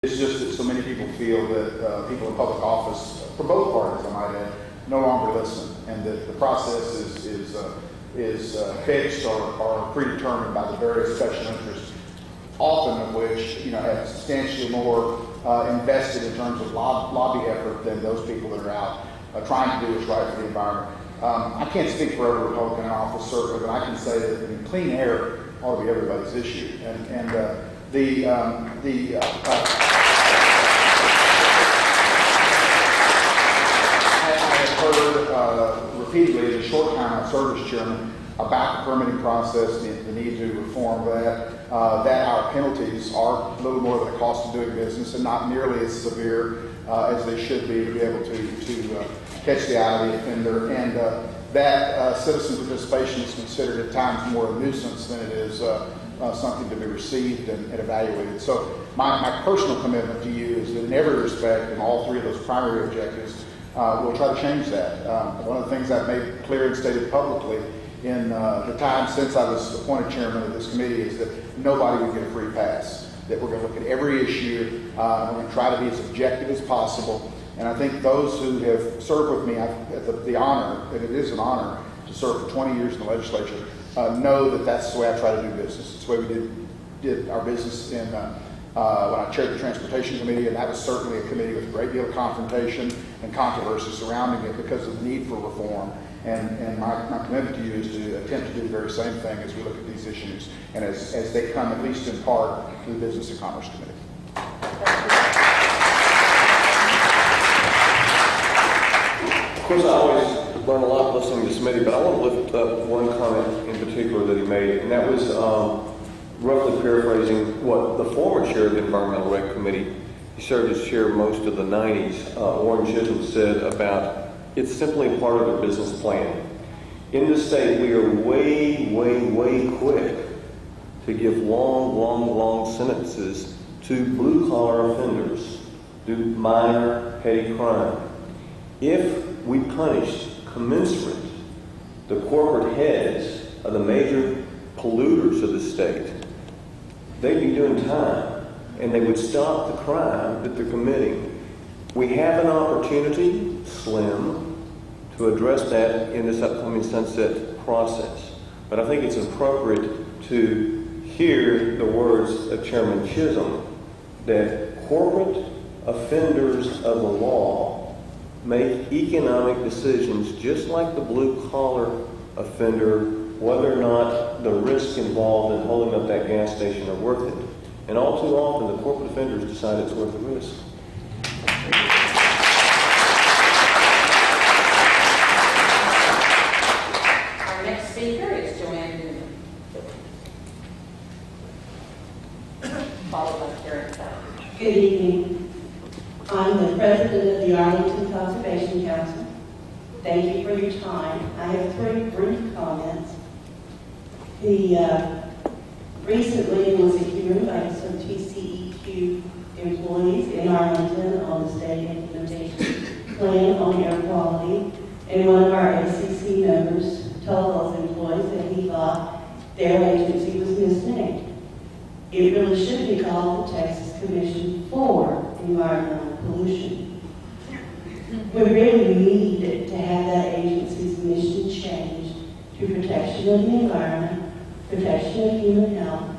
It's just that so many people feel that people in public office, from both parties, I might add, no longer listen, and that the process is fixed or predetermined by the various special interests, often of which have substantially more invested in terms of lobby effort than those people that are out trying to do what's right for the environment. I can't speak for every Republican in office, certainly, but I can say that clean air ought to be everybody's issue. I have heard repeatedly in the short time I served as chairman about the permitting process, the need to reform that, that our penalties are a little more than the cost of doing business and not nearly as severe as they should be to be able to catch the eye of the offender, and that citizen participation is considered at times more a nuisance than it is something to be received and evaluated. So my personal commitment to you is that in every respect, in all three of those primary objectives, we'll try to change that. One of the things I've made clear and stated publicly in the time since I was appointed chairman of this committee is that nobody would get a free pass, that we're going to look at every issue, we're going to try to be as objective as possible. And I think those who have served with me, I've had the honor, and it is an honor, to serve for 20 years in the legislature, know that that's the way I try to do business. It's the way we did our business in when I chaired the Transportation Committee, and that was certainly a committee with a great deal of confrontation and controversy surrounding it because of the need for reform. And my commitment to you is to attempt to do the very same thing as we look at these issues and as they come, at least in part, to the Business and Commerce Committee. Of course, I always learn a lot listening to this committee, but I want to lift up one comment in particular that he made, and that was roughly paraphrasing what the former chair of the Environmental Rec Committee, he served as chair most of the 90s, Warren Chisholm, said about it's simply part of a business plan. In the state, we are way, way, way quick to give long sentences to blue-collar offenders, do minor, petty crime. If we punished commensurate the corporate heads of the major polluters of the state, they'd be doing time, and they would stop the crime that they're committing. We have an opportunity, slim, to address that in this upcoming sunset process. But I think it's appropriate to hear the words of Chairman Chisholm that corporate offenders of the law make economic decisions just like the blue-collar offender, whether or not the risk involved in holding up that gas station are worth it. And all too often, the corporate offenders decide it's worth the risk. Our next speaker is Joanne Newman, followed by Karen Fowler. Good evening. I'm the president of the Arlington Conservation Council. Thank you for your time. I have three brief comments. Recently there was a hearing by some TCEQ employees in Arlington on the state implementation plan on air quality, and one of our ACC members told those employees that he thought their agency was misnamed. It really should be called the Texas Commission for Environmental Pollution. We really need to have that agency's mission changed to protection of the environment, protection of human health,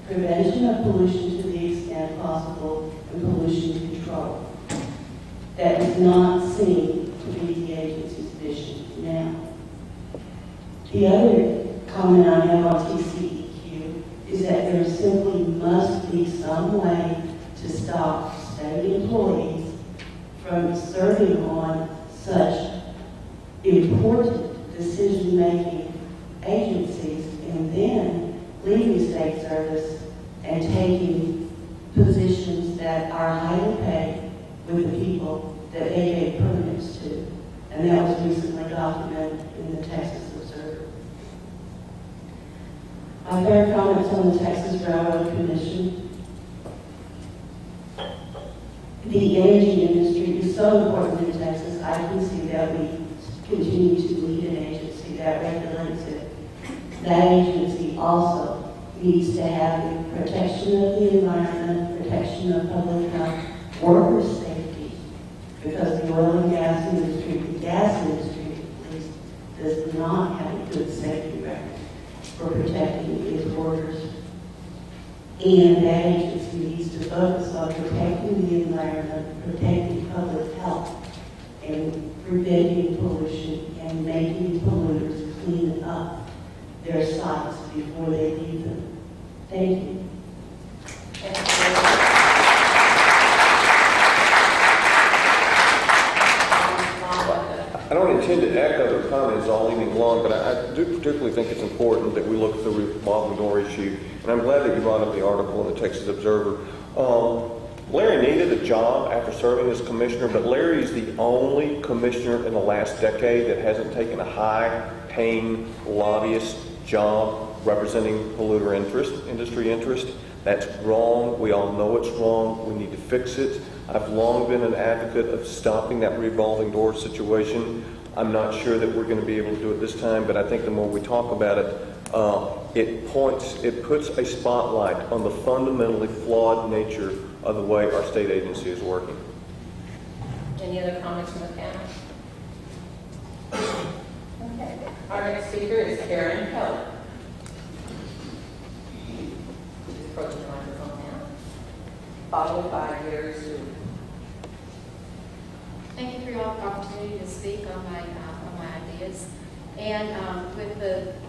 prevention of pollution to the extent possible, and pollution control. That does not seem to be the agency's mission now. The other comment I have on TCEQ is that there simply must be some way to stop state employees from serving on such important decision-making agencies and then leaving state service and taking positions that are highly paid with the people that they gave permits to. And that was recently documented in the Texas Observer. I've heard comments on the Texas Railroad Commission. The energy industry is so important in Texas. I can see that we continue to lead an agency that regulates it. That agency also needs to have the protection of the environment, protection of public health, workers' safety, because the oil and gas industry, the gas industry at least, does not have a good safety record for protecting its workers. And that agency needs to focus on protecting the environment, protecting public health, and preventing pollution and making polluters clean up their sites before they leave them. Thank you. I don't intend to echo the comments all evening long, but I do particularly think it's important that we look at the revolving door issue. And I'm glad that you brought up the article in the Texas Observer. Larry needed a job after serving as commissioner, but Larry is the only commissioner in the last decade that hasn't taken a high-paying lobbyist job representing polluter interest, industry interest. That's wrong. We all know it's wrong. We need to fix it. I've long been an advocate of stopping that revolving door situation. I'm not sure that we're going to be able to do it this time, but I think the more we talk about it, it puts a spotlight on the fundamentally flawed nature of the way our state agency is working. Any other comments from the panel? Okay. Our next speaker is Karen Keller. Just approach the microphone now. Followed by Gary Sue. Thank you for your opportunity to speak on my ideas. And with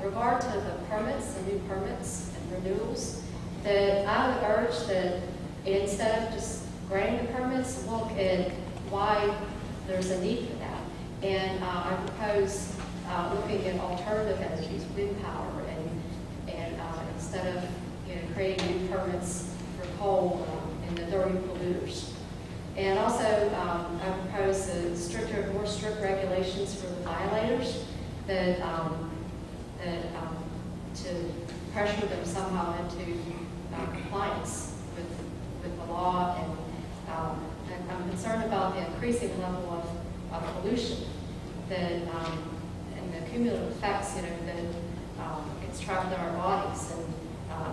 regard to the permits, the new permits and renewals, that I would urge that instead of just granting the permits, look at why there's a need for that. And I propose looking at alternative energies, wind power, and instead of creating new permits for coal and the dirty polluters. And also, I propose more strict regulations for the violators that to pressure them somehow into compliance with the law. And I'm concerned about the increasing level of pollution that and the cumulative effects, that gets trapped in our bodies. And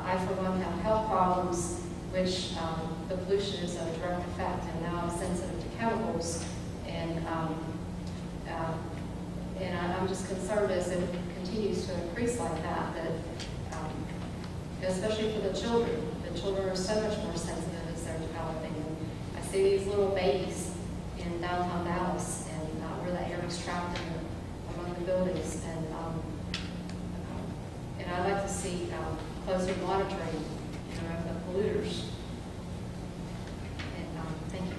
I, for one, have health problems, which the pollution is a direct effect, and now I'm sensitive to chemicals, and I'm just concerned as it continues to increase like that, especially for the children are so much more sensitive as they're developing. And I see these little babies in downtown Dallas, and where the air is trapped among the buildings, and I'd like to see closer monitoring of the polluters. Thank you.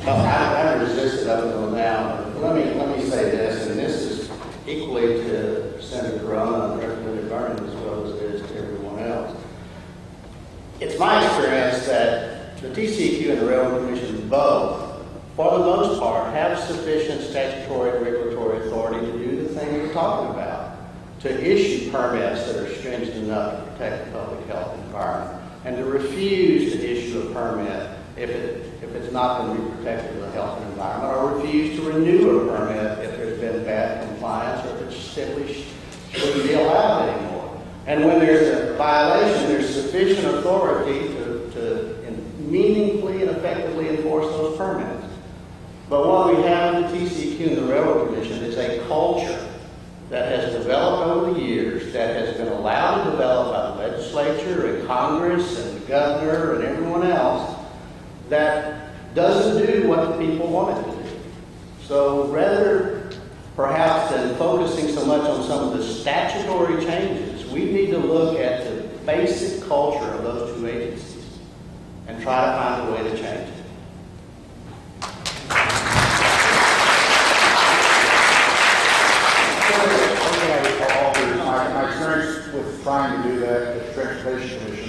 I resisted up until now. Let me say this, and this is equally to Senator Corona and Representative Vernon as well as it is to everyone else. It's my experience that the TCEQ and the Railroad Commission both, for the most part, have sufficient statutory and regulatory authority to do the thing we're talking about, to issue permits that are stringent enough to protect the public health environment, and to refuse to issue a permit if it's not going to be protective of the health and environment, or refuse to renew a permit if there's been bad compliance or if it simply shouldn't be allowed anymore. And when there's a violation, there's sufficient authority to meaningfully and effectively enforce those permits. But what we have in the TCEQ and the Railroad Commission is a culture that has developed over the years, that has been allowed to develop by the legislature and Congress and the governor and everyone else, that doesn't do what the people want it to do. So rather, perhaps, than focusing so much on some of the statutory changes, we need to look at the basic culture of those two agencies and try to find a way to change it. My experience with trying to do that at the Transportation Commission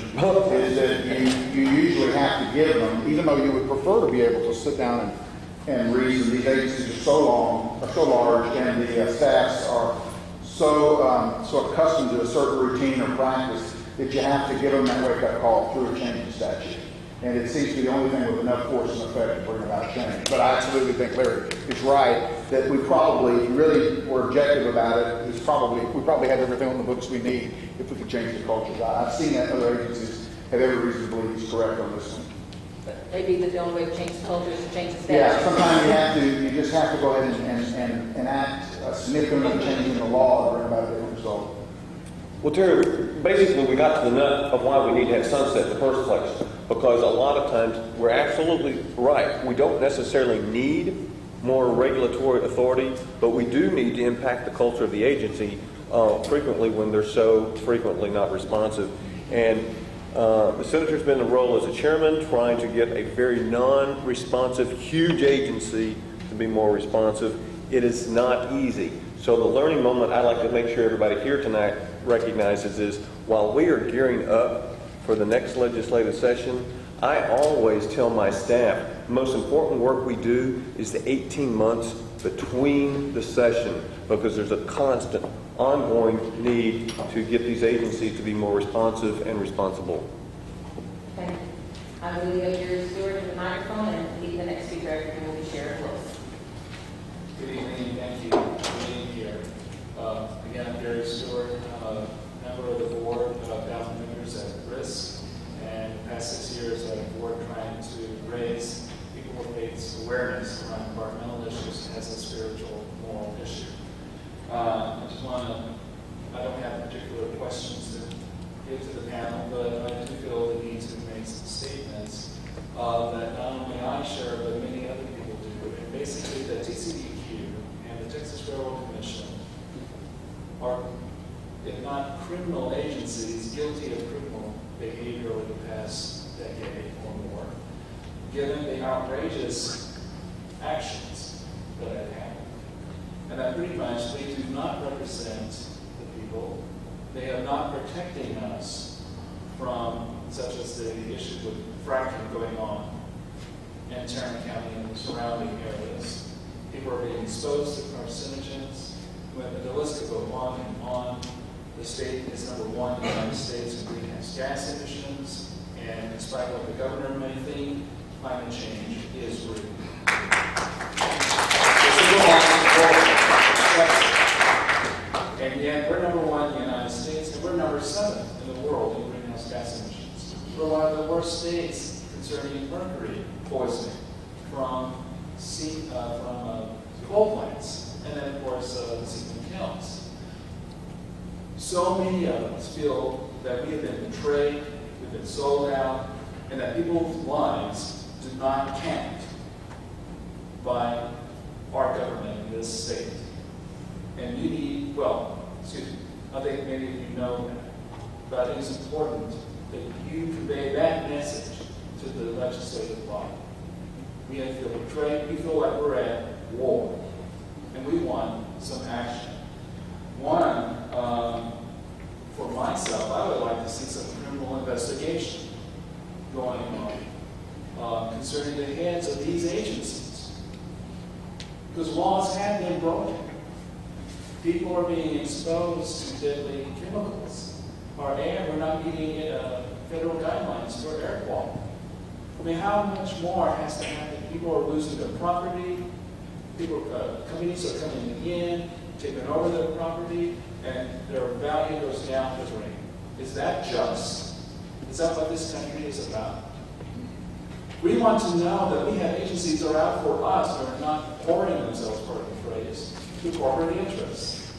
is that you usually have to give them, even though you would prefer to be able to sit down and reason. These agencies are so large, and the staffs are so accustomed to a certain routine or practice that you have to give them that wake-up call through a change in statute. And it seems to be the only thing with enough force and effect to bring about change. But I absolutely think Larry is right that we probably, if we really were objective about it, we probably have everything on the books we need if we could change the culture. I've seen that other agencies have every reason to believe he's correct on this one. Maybe the only way to change the culture is to change the statute. Yeah, sometimes you just have to go ahead and enact a significant change in the law to bring about a different result. Well, Terry, basically we got to the nut of why we need to have sunset in the first place. Because a lot of times we're absolutely right. We don't necessarily need more regulatory authority, but we do need to impact the culture of the agency frequently when they're so frequently not responsive. And the Senator's been in the role as a chairman trying to get a very non-responsive, huge agency to be more responsive. It is not easy. So the learning moment I'd like to make sure everybody here tonight recognizes is while we are gearing up for the next legislative session, I always tell my staff the most important work we do is the 18 months between the session because there's a constant, ongoing need to get these agencies to be more responsive and responsible. Okay. I will go to Stewart to the microphone and leave the next speaker and we'll be sharing close. Good evening, thank you for being here. Again, I'm Gary Stewart. I'm a member of the board of Government Members at Risk, and the past 6 years I've worked trying to raise people of faith's awareness around environmental issues as a spiritual, moral issue. I don't have particular questions to give to the panel, but I do feel the need to make some statements that not only I share, but many other people do. And basically, the TCEQ and the Texas Railroad Commission are, if not criminal agencies, guilty of criminal behavior over the past decade or more, given the outrageous actions that have happened. And that pretty much they do not represent the people. They are not protecting us from such as the issue with fracking going on in Tarrant County and the surrounding areas. People are being exposed to carcinogens. The list could go on and on. The state is number one in the United States in greenhouse gas emissions, and despite what the governor may think, climate change is real. And yet, we're number one in the United States, and we're number 7 in the world in greenhouse gas emissions. We're one of the worst states concerning mercury poisoning from coal plants, and then, of course, the Seaman kilns. So many of us feel that we have been betrayed, we've been sold out, and that people's lives do not count by our government in this state. And you need, I think many of you know that, but I think it's important that you convey that message to the legislative body. We feel betrayed, we feel like we're at war, and we want some action. One, for myself, I would like to see some criminal investigation going on concerning the heads of these agencies. Because laws have been broken. People are being exposed to deadly chemicals. Our air, we're not meeting federal guidelines for air quality. I mean, how much more has to happen? People are losing their property. Companies are coming in, taking over their property, and their value goes down the drain. Is that just? Is that what this country is about? We want to know that we have agencies that are out for us, that are not pouring themselves, pardon the phrase, to corporate interests.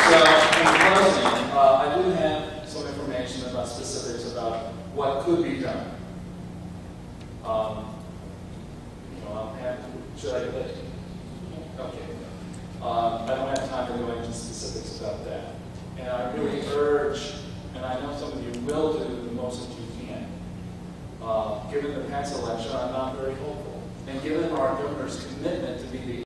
So, in closing, I do have some information about specifics about what could be done. Should I let you? Okay. I don't have time to go into specifics about that. And I really urge, and I know some of you will do the most that you can. Given the past election, I'm not very hopeful. And given our governor's commitment to be the